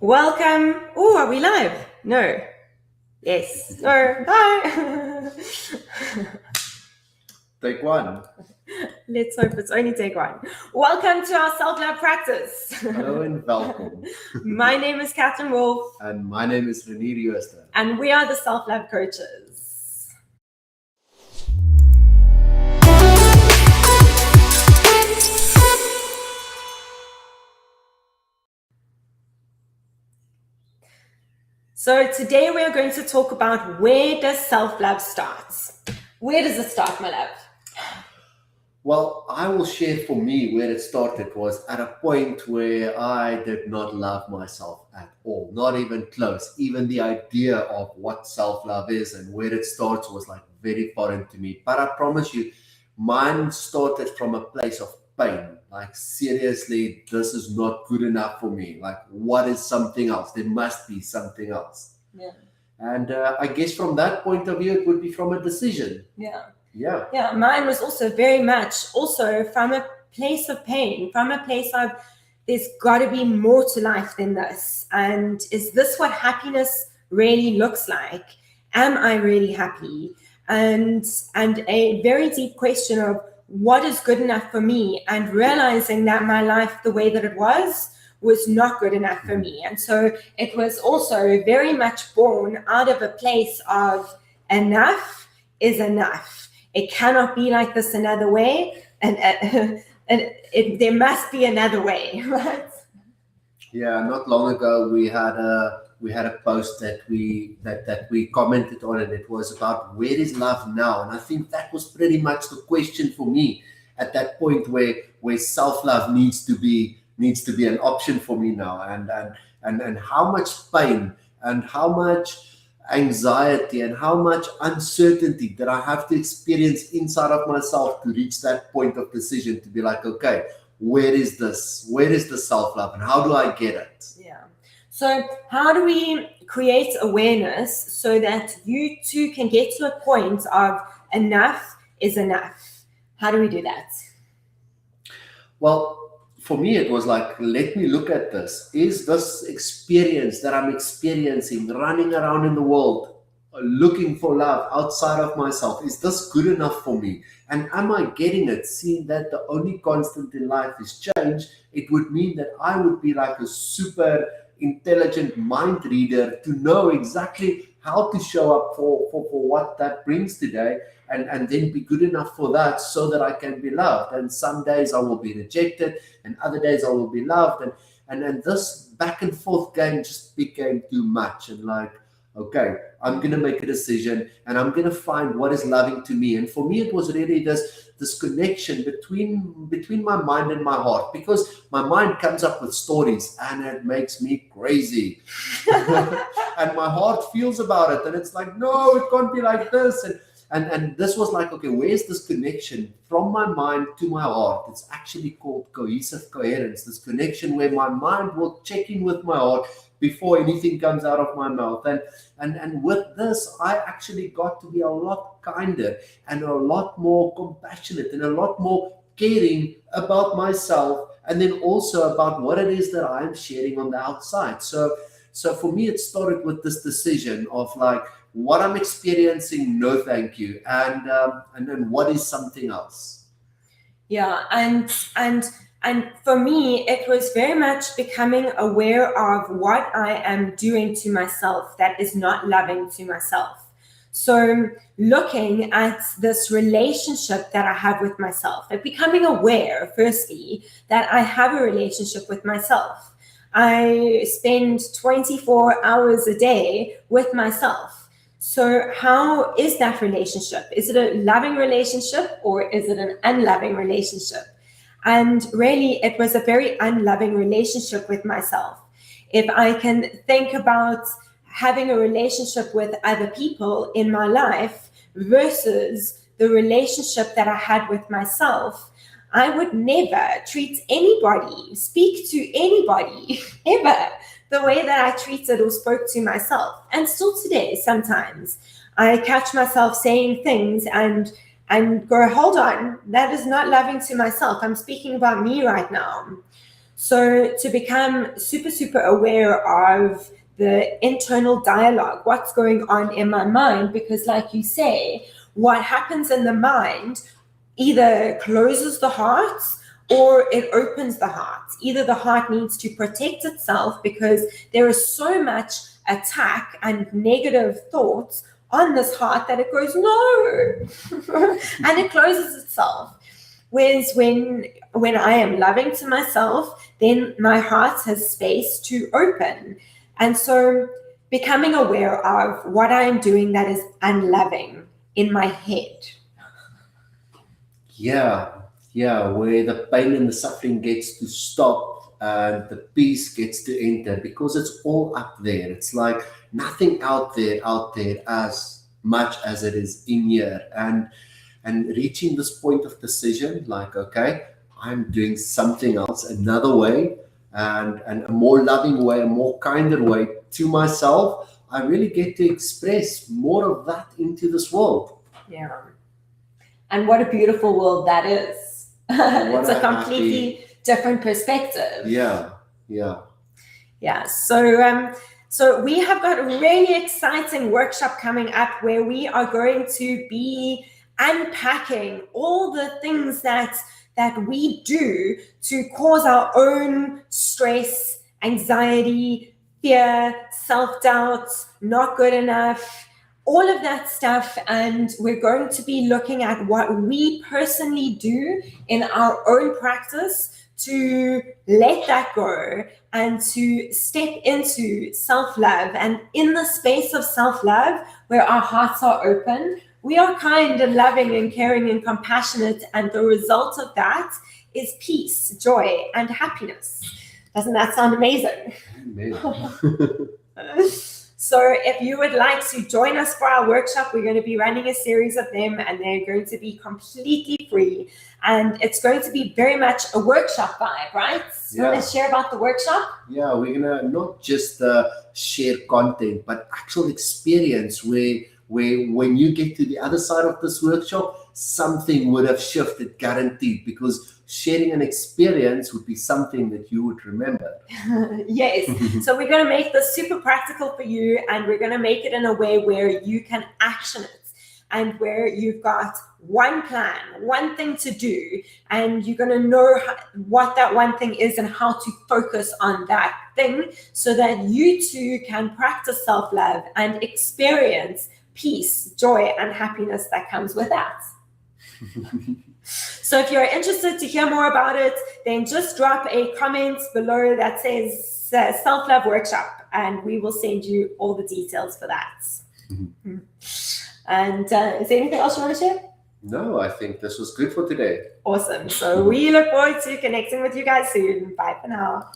Welcome. Oh, are we live? No. Yes. No. Hi. Take one. Let's hope it's only take one. Welcome to our self-love practice. Hello and welcome. My name is Catherine Wolf. And my name is Renier Jooster. And we are the self-love coaches. So today we are going to talk about where does self-love start? Where does it start, my love? Well, I will share for me where it started was at a point where I did not love myself at all, not even close. Even the idea of what self-love is and where it starts was like very foreign to me. But I promise you, mine started from a place of pain. Like, seriously, this is not good enough for me. Like, what is something else? There must be something else. Yeah. And I guess from that point of view, it would be from a decision. Yeah, mine was also very much also from a place of pain, from a place of there's got to be more to life than this. And is this what happiness really looks like? Am I really happy? And a very deep question of what is good enough for me, and realizing that my life the way that it was not good enough for me. And so it was also very much born out of a place of enough is enough. It cannot be like this another way, and there must be another way, right? Yeah, not long ago we had a post that we commented on, and it was about where is love now, and I think that was pretty much the question for me at that point where self love needs to be an option for me now, and how much pain and how much anxiety and how much uncertainty that I have to experience inside of myself to reach that point of decision to be like, okay, where is this? Where is the self-love and how do I get it? Yeah. So how do we create awareness so that you too can get to a point of enough is enough? How do we do that? Well, for me, it was like, let me look at this. Is this experience that I'm experiencing, running around in the world, looking for love outside of myself, is this good enough for me? And am I getting it? Seeing that the only constant in life is change, it would mean that I would be like a super intelligent mind reader to know exactly how to show up for what that brings today, and then be good enough for that so that I can be loved. And some days I will be rejected and other days I will be loved. And this back and forth game just became too much. And like, okay, I'm going to make a decision and I'm going to find what is loving to me. And for me, it was really this connection between my mind and my heart, because my mind comes up with stories and it makes me crazy. And my heart feels about it. And it's like, no, it can't be like this. And this was like, okay, where's this connection from my mind to my heart? It's actually called cohesive coherence, this connection where my mind will check in with my heart before anything comes out of my mouth. And with this, I actually got to be a lot kinder and a lot more compassionate and a lot more caring about myself, and then also about what it is that I'm sharing on the outside. So for me, it started with this decision of like, what I'm experiencing, no thank you, and then what is something else. Yeah, and for me, it was very much becoming aware of what I am doing to myself that is not loving to myself. So looking at this relationship that I have with myself, and becoming aware, firstly, that I have a relationship with myself. I spend 24 hours a day with myself. So how is that relationship? Is it a loving relationship or is it an unloving relationship? And really, it was a very unloving relationship with myself. If I can think about having a relationship with other people in my life versus the relationship that I had with myself, I would never treat anybody, speak to anybody, ever, the way that I treated or spoke to myself. And still today, sometimes I catch myself saying things and go, hold on, that is not loving to myself. I'm speaking about me right now. So to become super, super aware of the internal dialogue, what's going on in my mind, because like you say, what happens in the mind either closes the heart or it opens the heart. Either the heart needs to protect itself because there is so much attack and negative thoughts on this heart that it goes, no, and it closes itself. Whereas when I am loving to myself, then my heart has space to open. And so becoming aware of what I am doing that is unloving in my head. Yeah, where the pain and the suffering gets to stop and the peace gets to enter because it's all up there. It's like nothing out there as much as it is in here. And reaching this point of decision, like, okay, I'm doing something else, another way, and a more loving way, a more kinder way to myself. I really get to express more of that into this world. Yeah. And what a beautiful world that is. It's a completely different perspective. Yeah. So we have got a really exciting workshop coming up where we are going to be unpacking all the things that we do to cause our own stress, anxiety, fear, self-doubt, not good enough, all of that stuff. And we're going to be looking at what we personally do in our own practice to let that go and to step into self-love. And in the space of self-love, where our hearts are open, we are kind and loving and caring and compassionate. And the result of that is peace, joy, and happiness. Doesn't that sound amazing? So if you would like to join us for our workshop, we're going to be running a series of them and they're going to be completely free. And it's going to be very much a workshop vibe, right? You want to share about the workshop? Yeah, we're going to not just share content, but actual experience where when you get to the other side of this workshop, something would have shifted, guaranteed, because sharing an experience would be something that you would remember. Yes. So we're going to make this super practical for you, and we're going to make it in a way where you can action it and where you've got one plan, one thing to do, and you're going to know what that one thing is and how to focus on that thing so that you too can practice self-love and experience peace, joy, and happiness that comes with that. So if you're interested to hear more about it, then just drop a comment below that says self-love workshop, and we will send you all the details for that. And is there anything else you want to share? No, I think this was good for today. Awesome. So we look forward to connecting with you guys soon. Bye for now.